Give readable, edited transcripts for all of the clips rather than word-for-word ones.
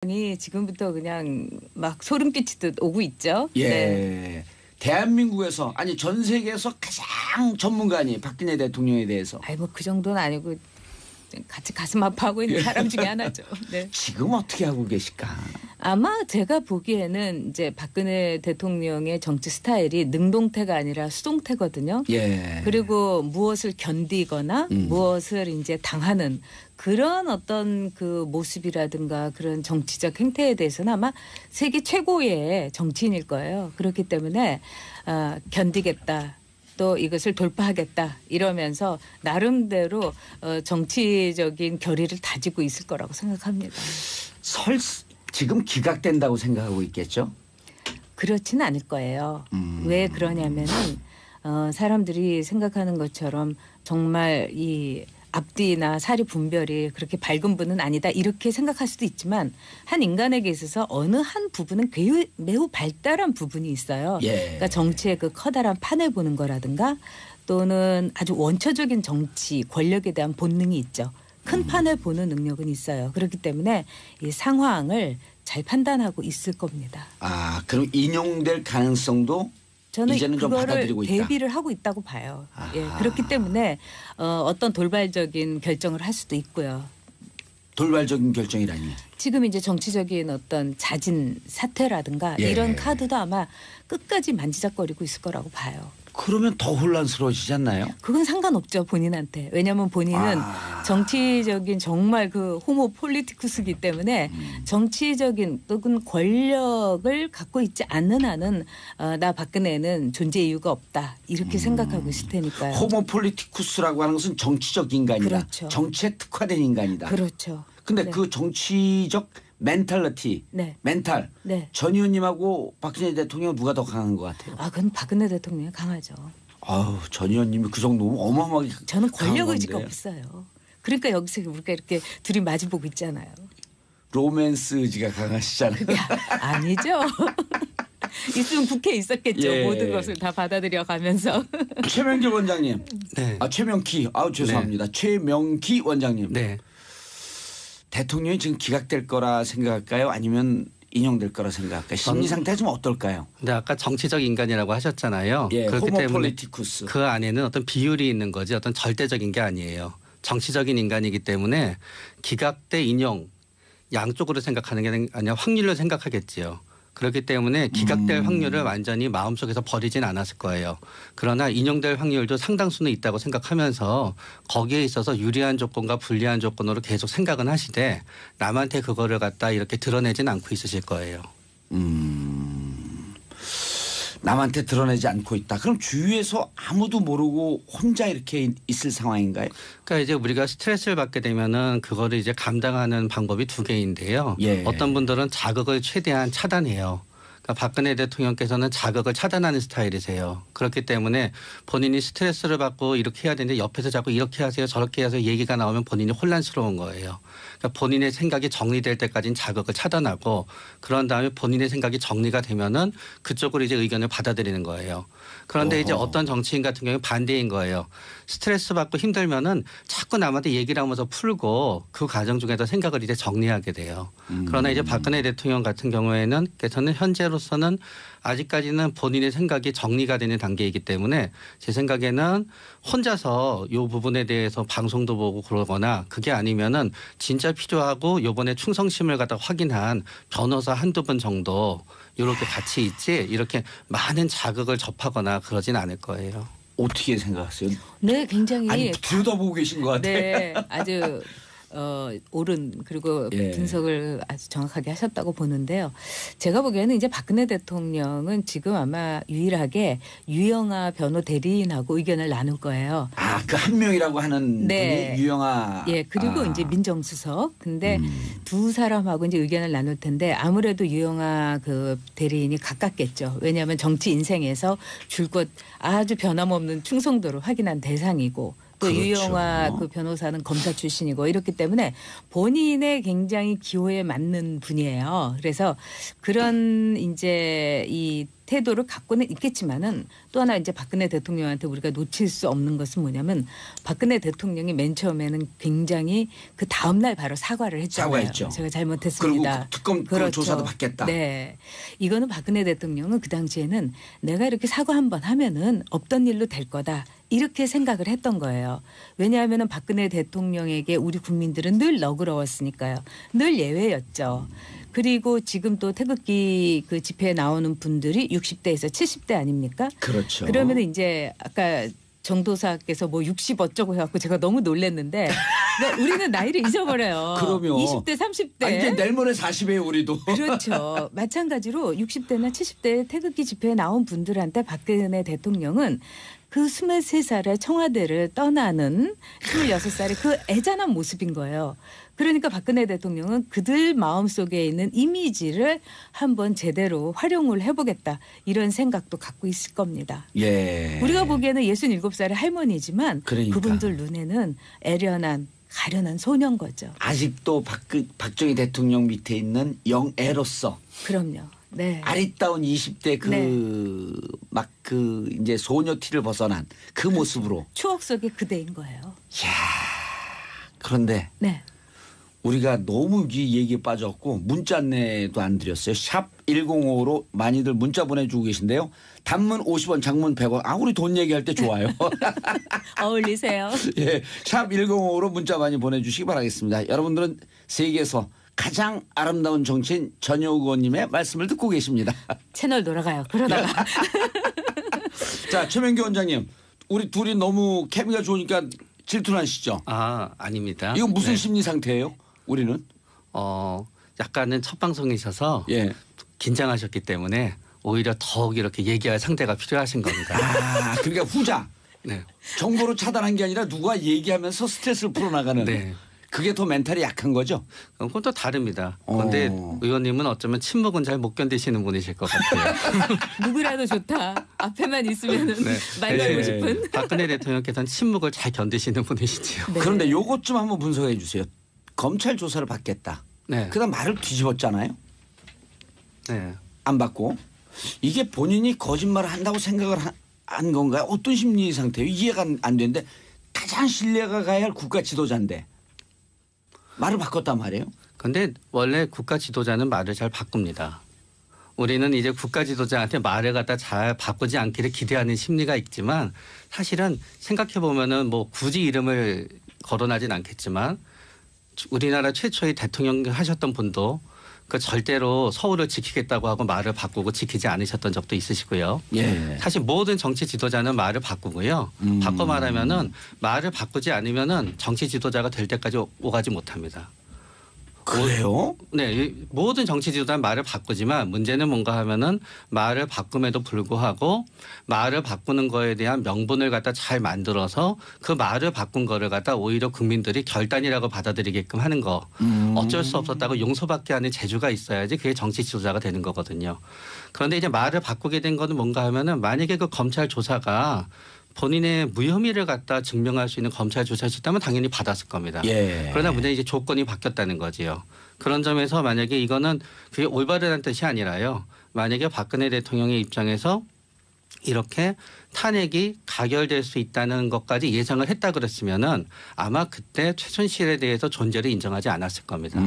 이 지금부터 그냥 막 소름 끼치듯 오고 있죠. 예. 네. 대한민국에서 아니 전 세계에서 가장 전문가니 박근혜 대통령에 대해서. 아이 뭐 그 정도는 아니고 같이 가슴 아파하고 있는 사람 중에 하나죠. 네. 지금 어떻게 하고 계실까? 아마 제가 보기에는 이제 박근혜 대통령의 정치 스타일이 능동태가 아니라 수동태거든요. 예. 그리고 무엇을 견디거나 무엇을 이제 당하는 그런 어떤 그 모습이라든가 그런 정치적 행태에 대해서는 아마 세계 최고의 정치인일 거예요. 그렇기 때문에 견디겠다. 또 이것을 돌파하겠다 이러면서 나름대로 정치적인 결의를 다지고 있을 거라고 생각합니다. 지금 기각된다고 생각하고 있겠죠? 그렇지는 않을 거예요. 왜 그러냐면은 사람들이 생각하는 것처럼 정말 이 앞뒤나 사리 분별이 그렇게 밝은 분은 아니다 이렇게 생각할 수도 있지만 한 인간에게 있어서 어느 한 부분은 매우 발달한 부분이 있어요. 예. 그러니까 정치의 그 커다란 판을 보는 거라든가 또는 아주 원초적인 정치 권력에 대한 본능이 있죠. 큰 판을 보는 능력은 있어요. 그렇기 때문에 이 상황을 잘 판단하고 있을 겁니다. 아, 그럼 인용될 가능성도 저는 이제는 좀 그거를 받아들이고 있다. 대비를 하고 있다고 봐요. 예, 그렇기 때문에 어떤 돌발적인 결정을 할 수도 있고요. 돌발적인 결정이라니. 지금 이제 정치적인 어떤 잦은 사태라든가 예. 이런 카드도 아마 끝까지 만지작거리고 있을 거라고 봐요. 그러면 더 혼란스러워지지 않나요? 그건 상관없죠 본인한테. 왜냐하면 본인은 정치적인 정말 그 호모 폴리티쿠스이기 때문에 정치적인 또는 권력을 갖고 있지 않는 한은 나 박근혜는 존재 이유가 없다 이렇게 생각하고 있을 테니까요. 호모 폴리티쿠스라고 하는 것은 정치적 인간이다. 그렇죠. 정치에 특화된 인간이다. 그렇죠. 근데 네. 그 정치적 멘탈리티, 네. 멘탈. 네. 전 의원님하고 박근혜 대통령 누가 더 강한 것 같아요? 그건 박근혜 대통령이 강하죠. 아우, 전 의원님이 그 정도면 어마어마하게 저는 강한 권력 의지가 건데. 없어요. 그러니까 여기서 우리가 이렇게 둘이 마주보고 있잖아요. 로맨스 의지가 강하시잖아요. 그게 아니죠. 있으면 국회에 있었겠죠. 예. 모든 것을 다 받아들여 가면서. 최명기 원장님. 네. 최명기. 죄송합니다. 최명기 원장님. 네. 대통령이 지금 기각될 거라 생각할까요? 아니면 인용될 거라 생각할까요? 심리 상태가 좀 어떨까요? 근데 아까 정치적 인간이라고 하셨잖아요. 예, 그렇기 호모 때문에 폴리티쿠스. 그 안에는 어떤 비율이 있는 거지 어떤 절대적인 게 아니에요. 정치적인 인간이기 때문에 기각 대 인용 양쪽으로 생각하는 게 아니라 확률로 생각하겠지요. 그렇기 때문에 기각될 확률을 완전히 마음속에서 버리진 않았을 거예요. 그러나 인용될 확률도 상당수는 있다고 생각하면서 거기에 있어서 유리한 조건과 불리한 조건으로 계속 생각은 하시되 남한테 그거를 갖다 이렇게 드러내진 않고 있으실 거예요. 남한테 드러내지 않고 있다. 그럼 주위에서 아무도 모르고 혼자 이렇게 있을 상황인가요? 그러니까 이제 우리가 스트레스를 받게 되면은 그거를 이제 감당하는 방법이 두 개인데요. 예. 어떤 분들은 자극을 최대한 차단해요. 그러니까 박근혜 대통령께서는 자극을 차단하는 스타일이세요. 그렇기 때문에 본인이 스트레스를 받고 이렇게 해야 되는데 옆에서 자꾸 이렇게 하세요 저렇게 하세요 얘기가 나오면 본인이 혼란스러운 거예요. 그러니까 본인의 생각이 정리될 때까지는 자극을 차단하고 그런 다음에 본인의 생각이 정리가 되면은 그쪽으로 이제 의견을 받아들이는 거예요. 그런데 이제 어떤 정치인 같은 경우는 반대인 거예요. 스트레스 받고 힘들면은 자꾸 남한테 얘기를 하면서 풀고 그 과정 중에서 생각을 이제 정리하게 돼요. 그러나 이제 박근혜 대통령 같은 경우에는 현재로서는 아직까지는 본인의 생각이 정리가 되는 단계이기 때문에 제 생각에는 혼자서 이 부분에 대해서 방송도 보고 그러거나 그게 아니면은 진짜 필요하고 요번에 충성심을 갖다 확인한 변호사 한두 분 정도 이렇게 같이 있지 이렇게 많은 자극을 접하거나 그러진 않을 거예요. 어떻게 생각하세요? 네, 굉장히 아니 들여다보고 계신 것 같아요. 네, 아주 옳은 그리고 예. 분석을 아주 정확하게 하셨다고 보는데요. 제가 보기에는 이제 박근혜 대통령은 지금 아마 유일하게 유영아 변호 대리인하고 의견을 나눌 거예요. 그 한 명이라고 하는 네. 분이 유영아. 예, 그리고 이제 민정수석. 근데 두 사람하고 이제 의견을 나눌 텐데 아무래도 유영아 그 대리인이 가깝겠죠. 왜냐하면 정치 인생에서 줄곧 아주 변함없는 충성도를 확인한 대상이고 또 그렇죠. 유영아 그 변호사는 검사 출신이고 이렇기 때문에 본인의 굉장히 기호에 맞는 분이에요. 그래서 그런 이제 이 태도를 갖고는 있겠지만은 또 하나 이제 박근혜 대통령한테 우리가 놓칠 수 없는 것은 뭐냐면 박근혜 대통령이 맨 처음에는 굉장히 그 다음 날 바로 사과를 했잖아요. 사과했죠. 제가 잘못했습니다. 그리고 특검 그렇죠. 조사도 받겠다. 네, 이거는 박근혜 대통령은 그 당시에는 내가 이렇게 사과 한번 하면은 없던 일로 될 거다. 이렇게 생각을 했던 거예요. 왜냐하면 박근혜 대통령에게 우리 국민들은 늘 너그러웠으니까요. 늘 예외였죠. 그리고 지금 또 태극기 그 집회에 나오는 분들이 60대에서 70대 아닙니까? 그렇죠. 그러면 이제 아까 정도사께서 뭐 60 어쩌고 해갖고 제가 너무 놀랐는데 네, 우리는 나이를 잊어버려요. 그러면 20대, 30대. 이제 내일 모레 40이에요 우리도. 그렇죠. 마찬가지로 60대나 70대 태극기 집회에 나온 분들한테 박근혜 대통령은 그 23살의 청와대를 떠나는 26살의 그 애잔한 모습인 거예요. 그러니까 박근혜 대통령은 그들 마음속에 있는 이미지를 한번 제대로 활용을 해보겠다. 이런 생각도 갖고 있을 겁니다. 예. 우리가 보기에는 67살의 할머니지만 그러니까. 그분들 눈에는 애련한 가련한 소년 거죠. 아직도 박정희 대통령 밑에 있는 영애로서 그럼요. 네. 아리따운 20대 그 막 그 이제 소녀 티를 벗어난 그 모습으로. 추억 속의 그대인 거예요. 이야. 그런데 네. 우리가 너무 이 얘기에 빠졌고 문자 안내도 안 드렸어요. 샵 1055로 많이들 문자 보내주고 계신데요. 단문 50원, 장문 100원. 아, 우리 돈 얘기할 때 좋아요. 어울리세요. 예, 샵 1055로 문자 많이 보내주시기 바라겠습니다. 여러분들은 세계에서 가장 아름다운 정치인 전효국 의원님의 말씀을 듣고 계십니다. 채널 돌아가요. 그러다가. 자, 최명규 원장님. 우리 둘이 너무 케미가 좋으니까 질투나시죠? 아, 아닙니다. 이거 무슨 네. 심리 상태예요? 우리는? 약간은 첫 방송이셔서 예. 긴장하셨기 때문에 오히려 더욱 이렇게 얘기할 상대가 필요하신 겁니다. 아, 그러니까 후자. 네. 정보로 차단한 게 아니라 누가 얘기하면서 스트레스를 풀어나가는. 네. 그게 더 멘탈이 약한 거죠? 그건 또 다릅니다. 그런데 의원님은 어쩌면 침묵은 잘 못 견디시는 분이실 것 같아요. 누구라도 좋다. 앞에만 있으면 네. 말 걸고 네. 싶은. 박근혜 대통령께서는 침묵을 잘 견디시는 분이시지요. 네. 그런데 요것 좀 한번 분석해 주세요. 검찰 조사를 받겠다. 네. 그다음 말을 뒤집었잖아요. 네. 안 받고. 이게 본인이 거짓말을 한다고 생각을 한 건가요? 어떤 심리 상태예요? 이해가 안 되는데 가장 신뢰가 가야 할 국가 지도자인데 말을 바꿨단 말이에요. 그런데 원래 국가 지도자는 말을 잘 바꿉니다. 우리는 이제 국가 지도자한테 말을 갖다 잘 바꾸지 않기를 기대하는 심리가 있지만 사실은 생각해 보면은 뭐 굳이 이름을 거론하진 않겠지만 우리나라 최초의 대통령 하셨던 분도 그 절대로 서울을 지키겠다고 하고 말을 바꾸고 지키지 않으셨던 적도 있으시고요. 예. 사실 모든 정치 지도자는 말을 바꾸고요. 바꿔 말하면은 말을 바꾸지 않으면은 정치 지도자가 될 때까지 오가지 못합니다. 그래요? 네, 모든 정치 지도자는 말을 바꾸지만 문제는 뭔가 하면은 말을 바꿈에도 불구하고 말을 바꾸는 거에 대한 명분을 갖다 잘 만들어서 그 말을 바꾼 거를 갖다 오히려 국민들이 결단이라고 받아들이게끔 하는 거. 어쩔 수 없었다고 용서받게 하는 재주가 있어야지 그게 정치 지도자가 되는 거거든요. 그런데 이제 말을 바꾸게 된 거는 뭔가 하면은 만약에 그 검찰 조사가 본인의 무혐의를 갖다 증명할 수 있는 검찰 조사였다면 당연히 받았을 겁니다. 예. 그러나 문제는 이제 조건이 바뀌었다는 거지요. 그런 점에서 만약에 이거는 그게 올바르다는 뜻이 아니라요. 만약에 박근혜 대통령의 입장에서 이렇게 탄핵이 가결될 수 있다는 것까지 예상을 했다 그랬으면은 아마 그때 최순실에 대해서 존재를 인정하지 않았을 겁니다.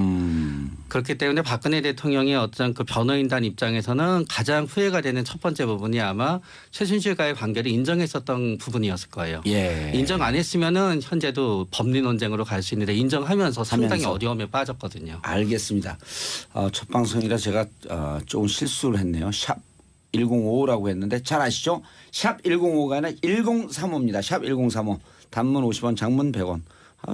그렇기 때문에 박근혜 대통령의 어떤 그 변호인단 입장에서는 가장 후회가 되는 첫 번째 부분이 아마 최순실과의 관계를 인정했었던 부분이었을 거예요. 예. 인정 안 했으면은 현재도 법리 논쟁으로 갈 수 있는데 인정하면서 상당히 어려움에 빠졌거든요. 알겠습니다. 첫 방송이라 제가 조금 실수를 했네요. 샵 1055라고 했는데 잘 아시죠? 샵 1055가 아니라 1035입니다. 샵 1035. 단문 50원, 장문 100원.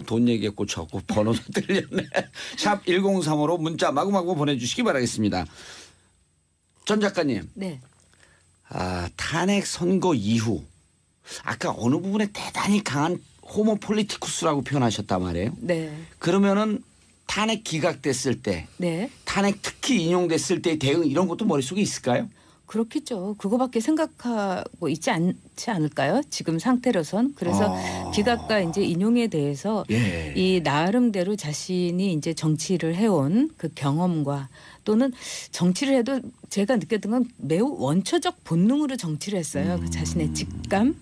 돈 얘기에 꽂혀갖고 번호도 들렸네. 샵 1035로 문자 마구마구 보내주시기 바라겠습니다. 전 작가님. 네. 탄핵 선거 이후 아까 어느 부분에 대단히 강한 호모 폴리티쿠스라고 표현하셨단 말이에요. 네. 그러면은 탄핵 기각됐을 때 네. 탄핵 특히 인용됐을 때의 대응 이런 것도 머릿속에 있을까요? 그렇겠죠. 그거밖에 생각하고 있지 않지 않을까요? 지금 상태로선. 그래서 기각과 이제 인용에 대해서 예. 이 나름대로 자신이 이제 정치를 해온 그 경험과 또는 정치를 해도 제가 느꼈던 건 매우 원초적 본능으로 정치를 했어요. 그 자신의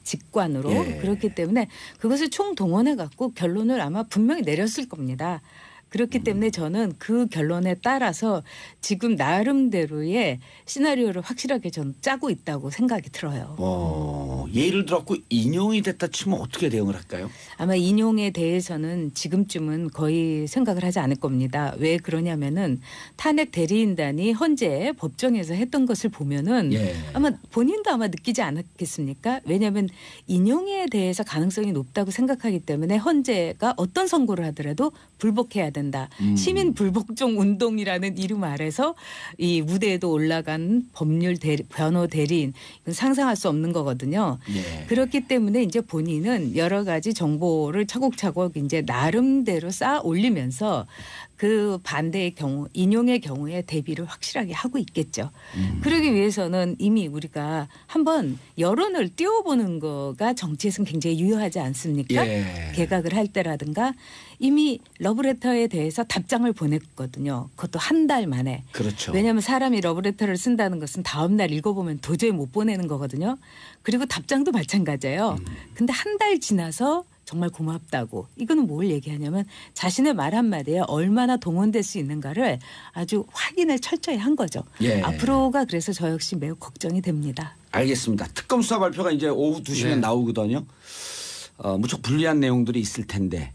직관으로. 예. 그렇기 때문에 그것을 총동원해 갖고 결론을 아마 분명히 내렸을 겁니다. 그렇기 때문에 저는 그 결론에 따라서 지금 나름대로의 시나리오를 확실하게 전 짜고 있다고 생각이 들어요. 예를 들었고 인용이 됐다 치면 어떻게 대응을 할까요? 아마 인용에 대해서는 지금쯤은 거의 생각을 하지 않을 겁니다. 왜 그러냐면은 탄핵 대리인단이 헌재 법정에서 했던 것을 보면은 예. 아마 본인도 아마 느끼지 않았겠습니까? 왜냐하면 인용에 대해서 가능성이 높다고 생각하기 때문에 헌재가 어떤 선고를 하더라도 불복해야 된다. 시민 불복종 운동이라는 이름 아래서 이 무대에도 올라간 변호 대리인 이건 상상할 수 없는 거거든요. 예. 그렇기 때문에 이제 본인은 여러 가지 정보를 차곡차곡 이제 나름대로 쌓아 올리면서 그 반대의 경우 인용의 경우에 대비를 확실하게 하고 있겠죠. 그러기 위해서는 이미 우리가 한번 여론을 띄워보는 거가 정치에서는 굉장히 유효하지 않습니까? 예. 개각을 할 때라든가 이미 러브레터에 대해서 답장을 보냈거든요. 그것도 한 달 만에. 그렇죠. 왜냐하면 사람이 러브레터를 쓴다는 것은 다음 날 읽어보면 도저히 못 보내는 거거든요. 그리고 답장도 마찬가지예요. 근데 한 달 지나서 정말 고맙다고. 이거는 뭘 얘기하냐면 자신의 말 한마디에 얼마나 동원될 수 있는가를 아주 확인을 철저히 한 거죠. 예. 앞으로가 그래서 저 역시 매우 걱정이 됩니다. 알겠습니다. 특검 수사 발표가 이제 오후 2시면 네. 나오거든요. 무척 불리한 내용들이 있을 텐데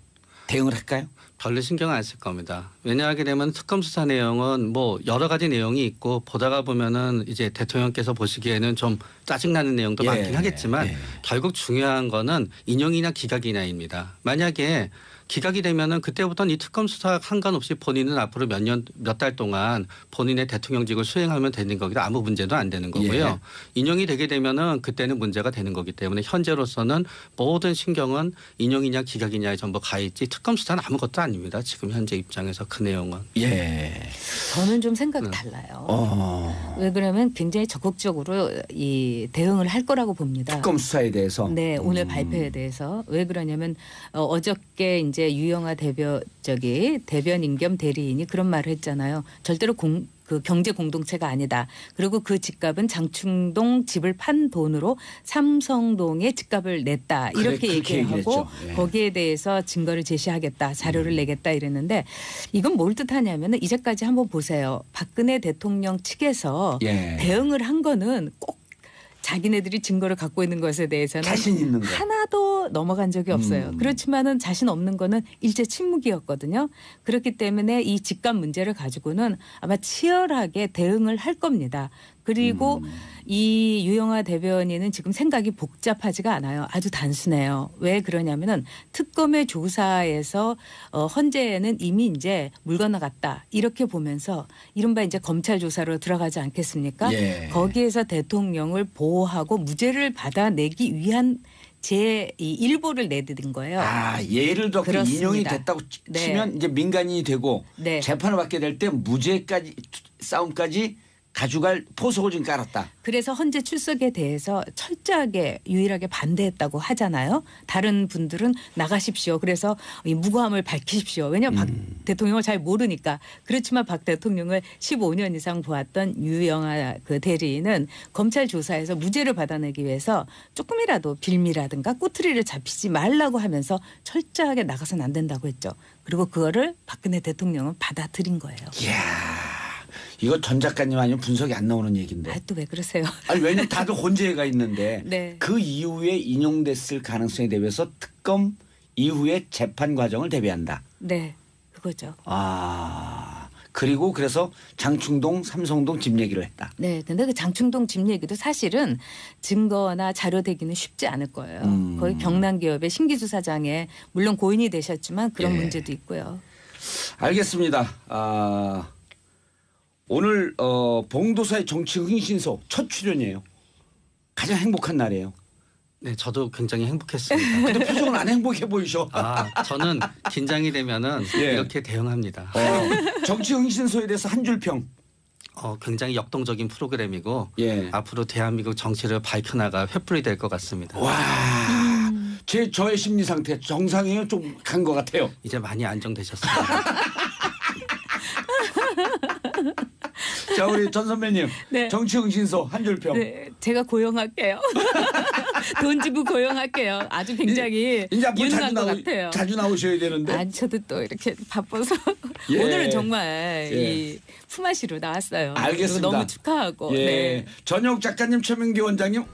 대응을 할까요? 별로 신경 안 쓸 겁니다. 왜냐하게 되면 특검 수사 내용은 뭐 여러 가지 내용이 있고 보다가 보면은 이제 대통령께서 보시기에는 좀 짜증나는 내용도 예. 많긴 하겠지만 예. 결국 중요한 거는 인용이나 기각이냐입니다. 만약에 기각이 되면은 그때부터는 이 특검 수사 상관없이 본인은 앞으로 몇 달 동안 본인의 대통령직을 수행하면 되는 거기라 아무 문제도 안 되는 거고요. 예. 인용이 되게 되면은 그때는 문제가 되는 거기 때문에 현재로서는 모든 신경은 인용이냐 기각이냐에 전부 가 있지 특검 수사는 아무것도 아닙니다. 지금 현재 입장에서 그 내용은. 예. 저는 좀 생각이 달라요. 왜 그러면 굉장히 적극적으로 이 대응을 할 거라고 봅니다. 특검 수사에 대해서. 네, 오늘 발표에 대해서 왜 그러냐면 어저께 이제 유영아 대변인 겸 대리인이 그런 말을 했잖아요. 절대로 그 경제 공동체가 아니다. 그리고 그 집값은 장충동 집을 판 돈으로 삼성동에 집값을 냈다. 이렇게 그렇게 얘기하고 예. 거기에 대해서 증거를 제시하겠다. 자료를 내겠다 이랬는데 이건 뭘 뜻하냐면 이제까지 한번 보세요. 박근혜 대통령 측에서 예. 대응을 한 거는 꼭 자기네들이 증거를 갖고 있는 것에 대해서는 자신 있는 거. 하나도 넘어간 적이 없어요. 그렇지만은 자신 없는 거는 일제 침묵이었거든요. 그렇기 때문에 이 집값 문제를 가지고는 아마 치열하게 대응을 할 겁니다. 그리고 이 유영아 대변인은 지금 생각이 복잡하지가 않아요. 아주 단순해요. 왜 그러냐면은 특검의 조사에서 헌재에는 이미 이제 물 건너갔다. 이렇게 보면서 이른바 이제 검찰 조사로 들어가지 않겠습니까? 예. 거기에서 대통령을 보호하고 무죄를 받아내기 위한 제 이 일보를 내드린 거예요. 예를 들어 그렇습니다. 인용이 됐다고 치면 네. 이제 민간인이 되고 네. 재판을 받게 될 때 무죄까지 싸움까지 가져갈 포석을 지금 깔았다. 그래서 헌재 출석에 대해서 철저하게 유일하게 반대했다고 하잖아요. 다른 분들은 나가십시오. 그래서 이 무고함을 밝히십시오. 왜냐하면 박 대통령을 잘 모르니까. 그렇지만 박 대통령을 15년 이상 보았던 유영아 그 대리인은 검찰 조사에서 무죄를 받아내기 위해서 조금이라도 빌미라든가 꼬투리를 잡히지 말라고 하면서 철저하게 나가서는 안 된다고 했죠. 그리고 그거를 박근혜 대통령은 받아들인 거예요. 이야. 이거 전 작가님 아니면 분석이 안 나오는 얘기인데. 또 왜 그러세요? 아니 왜냐면 다들 혼재가 있는데 네. 그 이후에 인용됐을 가능성에 대비해서 특검 이후의 재판 과정을 대비한다. 네. 그거죠. 그리고 그래서 장충동 삼성동 집 얘기를 했다. 네. 근데 그 장충동 집 얘기도 사실은 증거나 자료 되기는 쉽지 않을 거예요. 거기 경남기업의 신기수 사장에 물론 고인이 되셨지만 그런 예. 문제도 있고요. 알겠습니다. 오늘 봉도사의 정치 흥신소 첫 출연이에요. 가장 행복한 날이에요. 네, 저도 굉장히 행복했습니다. 근데 표정은 안 행복해 보이셔. 저는 긴장이 되면은 예. 이렇게 대응합니다. 정치 흥신소에 대해서 한 줄 평. 굉장히 역동적인 프로그램이고 예. 앞으로 대한민국 정치를 밝혀나가 횃불이 될 것 같습니다. 와, 저의 심리 상태 정상이에요? 좀 간 것 같아요. 이제 많이 안정되셨습니다. 자, 우리 전 선배님. 네. 정치 응신소 한 줄평. 네, 제가 고용할게요. 돈 주고 고용할게요. 아주 굉장히 이제 앞으로 유능한 것 같아요. 자주 나오셔야 되는데. 아니 저도 또 이렇게 바빠서 예. 오늘은 정말 예. 이 품앗이로 나왔어요. 알겠습니다. 그리고 너무 축하하고. 예. 네. 전혁 작가님, 최민기 원장님